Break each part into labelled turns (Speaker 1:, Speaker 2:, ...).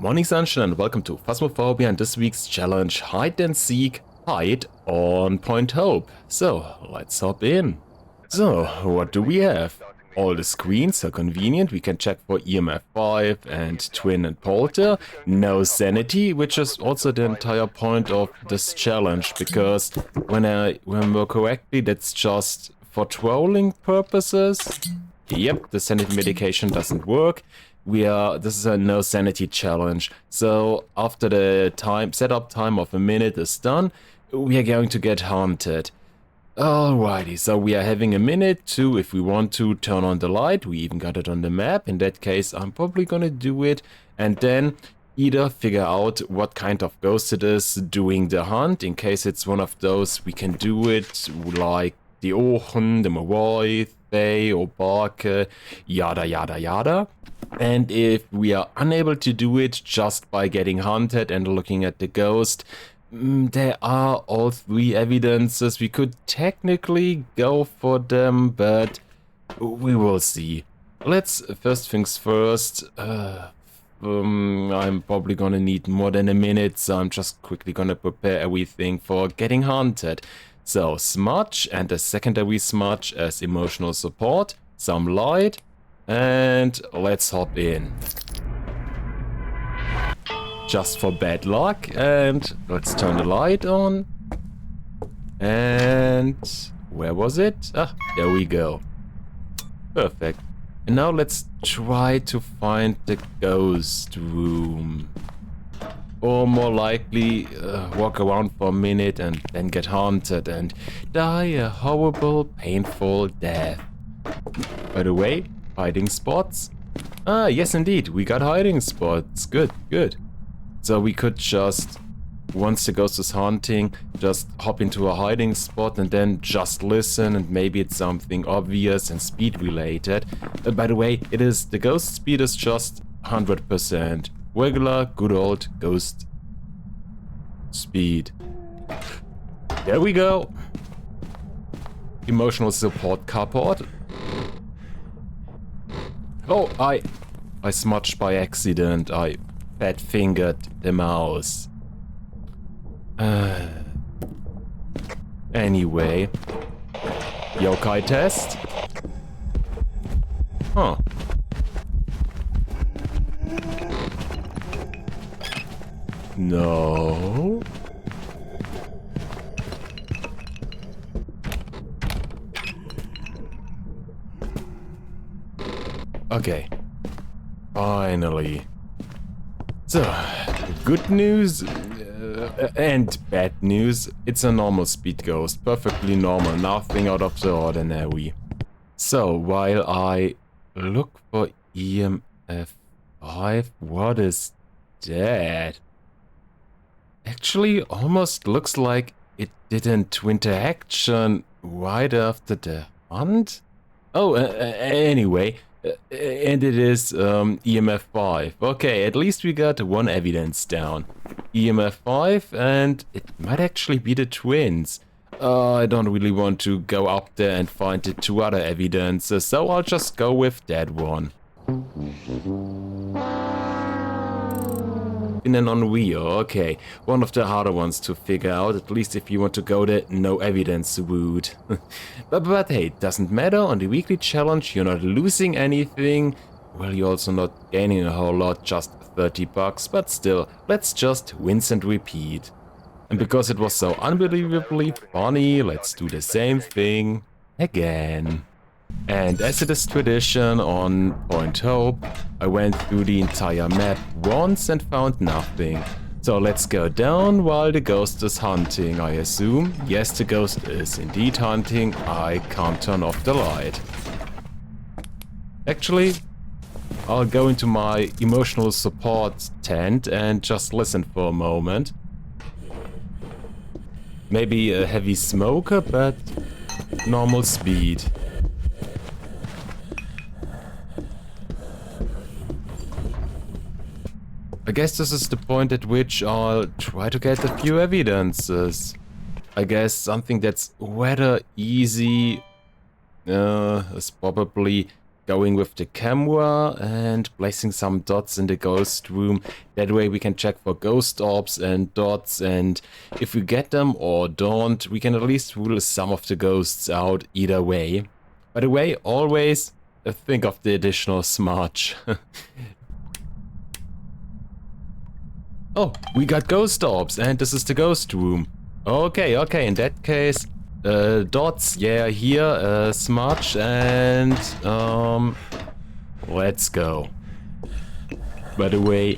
Speaker 1: Morning sunshine and welcome to Phasmophobia and this week's challenge hide and seek, hide on Point Hope. So let's hop in. So what do we have? All the screens are convenient, we can check for EMF 5 and Twin and Polter. No sanity, which is also the entire point of this challenge, because when I remember correctly, that's just for trolling purposes. Yep, the sanity medication doesn't work. This is a no sanity challenge. So after the setup time of a minute is done, we are going to get haunted. Alrighty, so we are having a minute to, if we want to, turn on the light. We even got it on the map. In that case, I'm probably gonna do it and then either figure out what kind of ghost it is doing the hunt. In case it's one of those, we can do it like the Ochen, the Moroi, Thay or Barke, yada yada yada. And if we are unable to do it just by getting hunted and looking at the ghost, there are all three evidences. We could technically go for them, but we will see. Let's, first things first, I'm probably gonna need more than a minute, so I'm just quickly gonna prepare everything for getting hunted. So, smudge and a secondary smudge as emotional support, some light, and let's hop in. Just for bad luck, and let's turn the light on. And where was it? Ah, there we go. Perfect. And now let's try to find the ghost room. Or more likely, walk around for a minute and then get haunted and die a horrible, painful death. By the way, hiding spots? Ah, yes indeed, we got hiding spots. Good, good. So we could just, once the ghost is haunting, just hop into a hiding spot and then just listen, and maybe it's something obvious and speed related. By the way, the ghost speed is just 100%. Regular, good old ghost speed. There we go. Emotional support cupboard. Oh, I smudged by accident. I fat fingered the mouse. Anyway. Yokai test? Huh. No. Okay. Finally. So, good news and bad news. It's a normal speed ghost. Perfectly normal. Nothing out of the ordinary. So, while I look for EMF 5, what is that? Actually, almost looks like it didn't interaction right after the hunt. Oh, anyway, and it is EMF 5. Okay, at least we got one evidence down. EMF 5, and it might actually be the twins. I don't really want to go up there and find the two other evidences, so I'll just go with that one. In an unreal, okay. One of the harder ones to figure out, at least if you want to go the no evidence route. but hey, it doesn't matter. On the weekly challenge, you're not losing anything. Well, you're also not gaining a whole lot, just 30 bucks, but still, let's just rinse and repeat. And because it was so unbelievably funny, let's do the same thing again. And as it is tradition on Point Hope, I went through the entire map once and found nothing. So let's go down while the ghost is hunting, I assume. Yes, the ghost is indeed hunting. I can't turn off the light. Actually, I'll go into my emotional support tent and just listen for a moment. Maybe a heavy smoker, but normal speed. I guess this is the point at which I'll try to get a few evidences. I guess something that's rather easy is probably going with the camera and placing some dots in the ghost room. That way we can check for ghost orbs and dots, and if we get them or don't, we can at least rule some of the ghosts out either way. By the way, always think of the additional smudge. Oh, we got ghost orbs, and this is the ghost room. Okay, in that case, dots, yeah, here, smudge, and, let's go. By the way,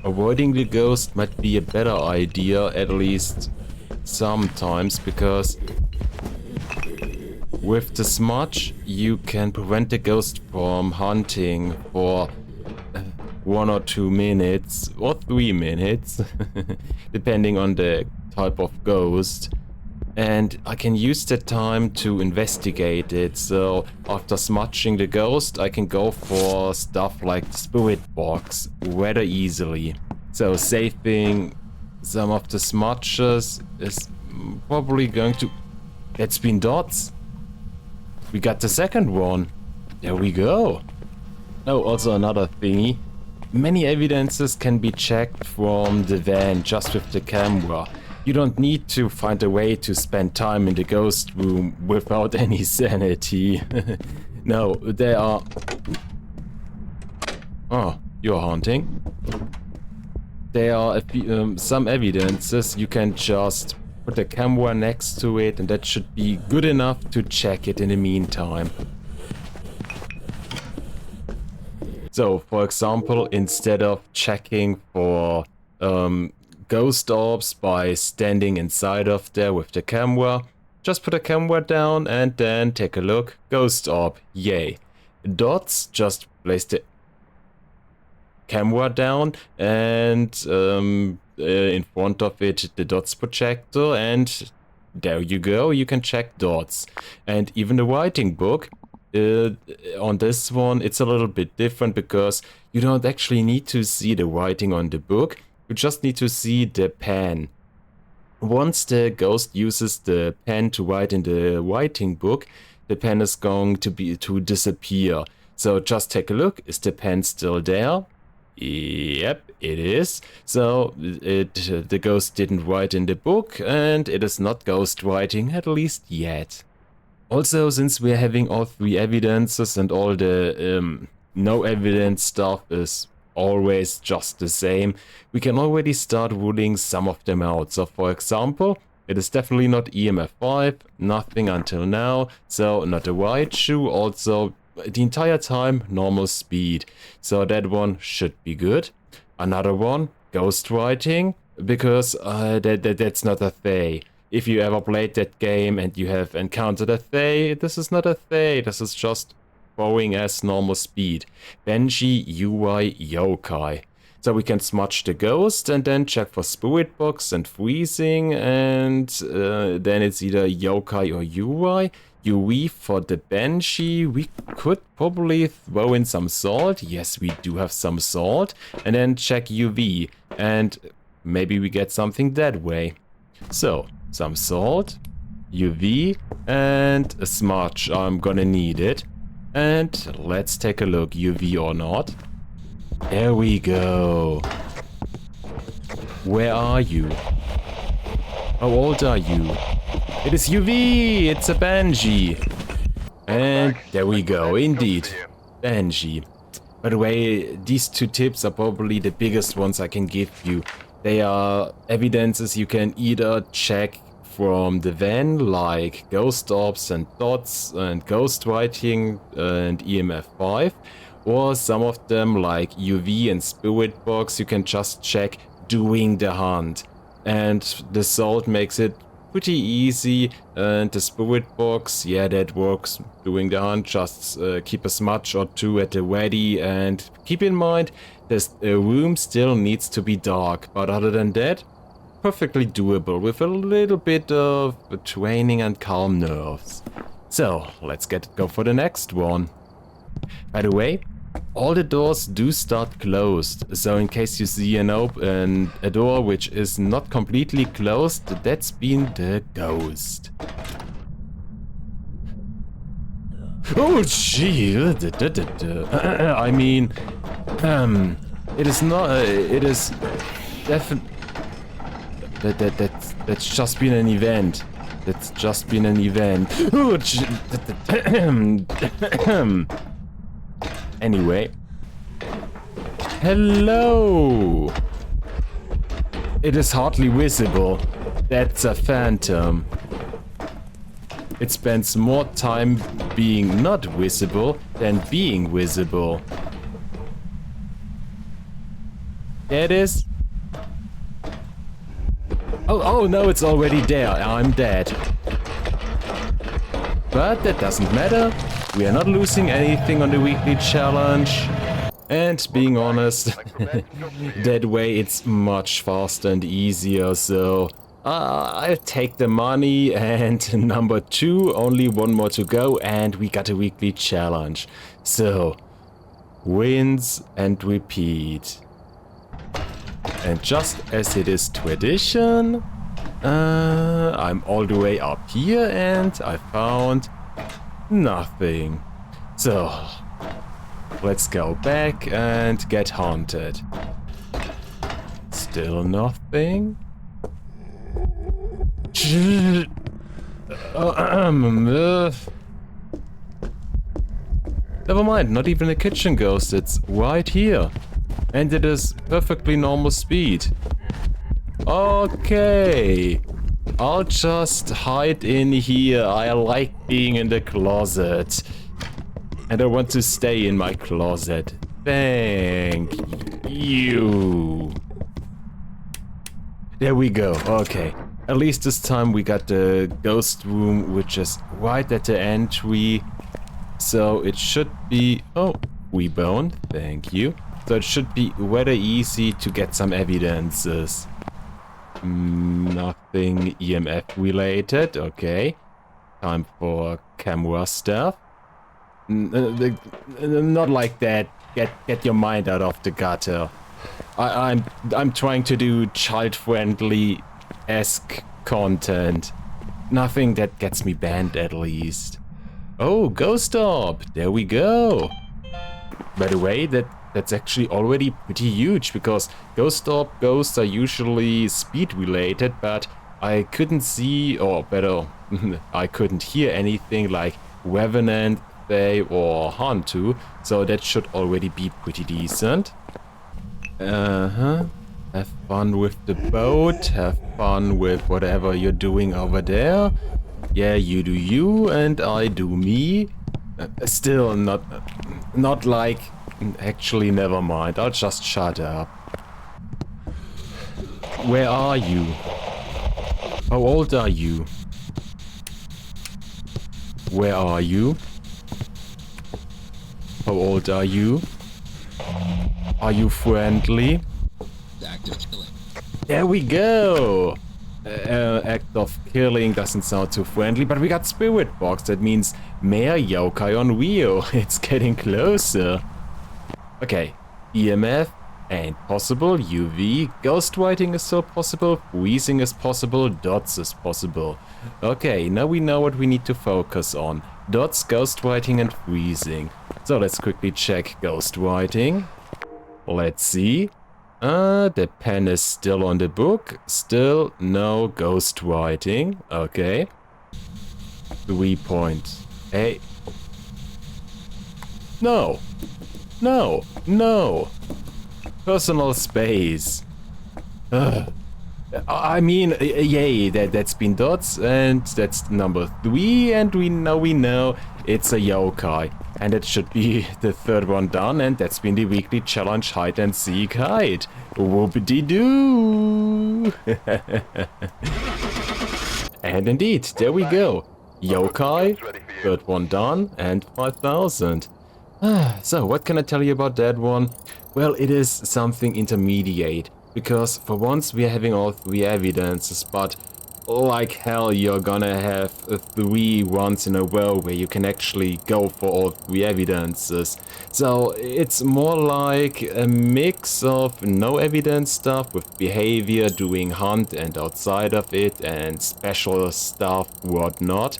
Speaker 1: avoiding the ghost might be a better idea, at least sometimes, because with the smudge, you can prevent the ghost from hunting for 1 or 2 minutes, or 3 minutes, depending on the type of ghost. And I can use that time to investigate it, so after smudging the ghost, I can go for stuff like the spirit box rather easily. So saving some of the smudges is probably going to... That's been dots. We got the second one. There we go. Oh, also another thingy. Many evidences can be checked from the van just with the camera. You don't need to find a way to spend time in the ghost room without any sanity. No, there are... Oh, you're haunting. There are some evidences you can just put the camera next to it, and that should be good enough to check it in the meantime. So, for example, instead of checking for ghost orbs by standing inside of there with the camera, just put the camera down and then take a look. Ghost orb, yay. Dots, just place the camera down and in front of it the dots projector, and there you go, you can check dots. And even the writing book, on this one it's a little bit different because you don't actually need to see the writing on the book, you just need to see the pen. Once the ghost uses the pen to write in the writing book, the pen is going to disappear. So just take a look, is the pen still there? Yep, it is. So the ghost didn't write in the book, and it is not ghost writing, at least yet. Also, since we're having all 3 evidences and all the no evidence stuff is always just the same, we can already start ruling some of them out. So for example, it is definitely not EMF 5, nothing until now, so not a white shoe, also the entire time normal speed, so that one should be good. Another one, ghost writing, because that's not a Thay. If you ever played that game and you have encountered a Thay, this is not a Thay, this is just going as normal speed. Banshee, UI, Yokai. So we can smudge the ghost and then check for spirit box and freezing, and then it's either Yokai or UI. UV for the Banshee, we could probably throw in some salt. Yes, we do have some salt. And then check UV, and maybe we get something that way. So, some salt, UV, and a smudge. I'm gonna need it. And let's take a look, UV or not. There we go. Where are you? How old are you? It is UV! It's a Banshee! And there we go, indeed. Banshee. By the way, these 2 tips are probably the biggest ones I can give you. They are evidences you can either check from the van, like ghost orbs and dots and ghost writing and EMF 5, or some of them like UV and spirit box you can just check doing the hunt. And the salt makes it pretty easy, and the spirit box, yeah, that works doing the hunt. Just keep a smudge or 2 at the ready, and keep in mind this room still needs to be dark, but other than that, perfectly doable with a little bit of training and calm nerves. So let's go for the next one. By the way, all the doors do start closed, so in case you see a door which is not completely closed, that's been the ghost. Oh, gee. I mean, it is not. It is definitely. That's just been an event. That's just been an event. Oh, anyway. Hello. It is hardly visible. That's a phantom. It spends more time being not visible than being visible. There it is. Oh no, it's already there. I'm dead. But that doesn't matter. We are not losing anything on the weekly challenge. And being honest, that way it's much faster and easier, so I'll take the money. And number 2, only one more to go and we got a weekly challenge. So, rinse and repeat. And just as it is tradition, I'm all the way up here and I found nothing. So, let's go back and get haunted. Still nothing? Never mind, not even a kitchen ghost, it's right here. And it is perfectly normal speed. Okay. I'll just hide in here. I like being in the closet. And I want to stay in my closet. Thank you. There we go. Okay. At least this time we got the ghost room, which is right at the entry. So it should be... Oh, we boned. Thank you. So it should be rather easy to get some evidences. Nothing EMF related. Okay. Time for camera stuff. Not like that. Get your mind out of the gutter. I'm trying to do child-friendly-esque content. Nothing that gets me banned, at least. Oh, ghost orb. There we go. By the way, that's actually already pretty huge, because ghost orb ghosts are usually speed related, but I couldn't see, or better, I couldn't hear anything like Revenant, Fae or Hantu, so that should already be pretty decent. Have fun with the boat, have fun with whatever you're doing over there. Yeah, you do you and I do me. Still not like... Actually, never mind. I'll just shut up. Where are you? How old are you? Where are you? How old are you? Are you friendly? There we go! Act of killing doesn't sound too friendly, but we got Spirit Box. That means mehr yokai on Rio. It's getting closer. Okay, EMF ain't possible, UV, ghostwriting is still possible, freezing is possible, dots is possible. Okay, now we know what we need to focus on. Dots, ghostwriting and freezing. So let's quickly check ghostwriting. Let's see. The pen is still on the book, still no ghostwriting. Okay. 3.8. No. No, no. Personal space. I mean, yay, that's been dots, and that's number 3, and we know it's a yokai. And it should be the 3rd one done, and that's been the weekly challenge hide and seek hide. Whoopity-doo! And indeed, there we go. Yokai, 3rd one done, and 5,000. So, what can I tell you about that one? Well, it is something intermediate, because for once we are having all 3 evidences, but like hell you're gonna have 3 runs in a row where you can actually go for all 3 evidences. So it's more like a mix of no evidence stuff with behavior, doing hunt and outside of it, and special stuff, whatnot,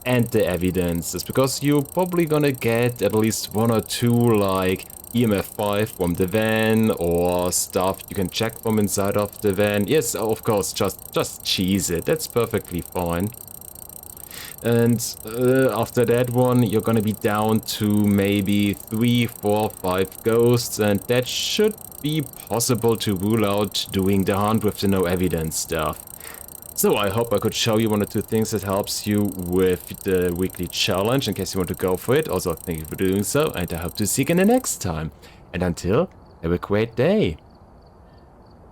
Speaker 1: and the evidences, because you're probably gonna get at least 1 or 2 like EMF5 from the van, or stuff you can check from inside of the van. Yes, of course, just cheese it. That's perfectly fine. And after that one, you're gonna be down to maybe 3, 4, 5 ghosts, and that should be possible to rule out doing the hunt with the no evidence stuff. So I hope I could show you 1 or 2 things that helps you with the weekly challenge in case you want to go for it. Also, thank you for doing so, and I hope to see you again the next time. And until, have a great day.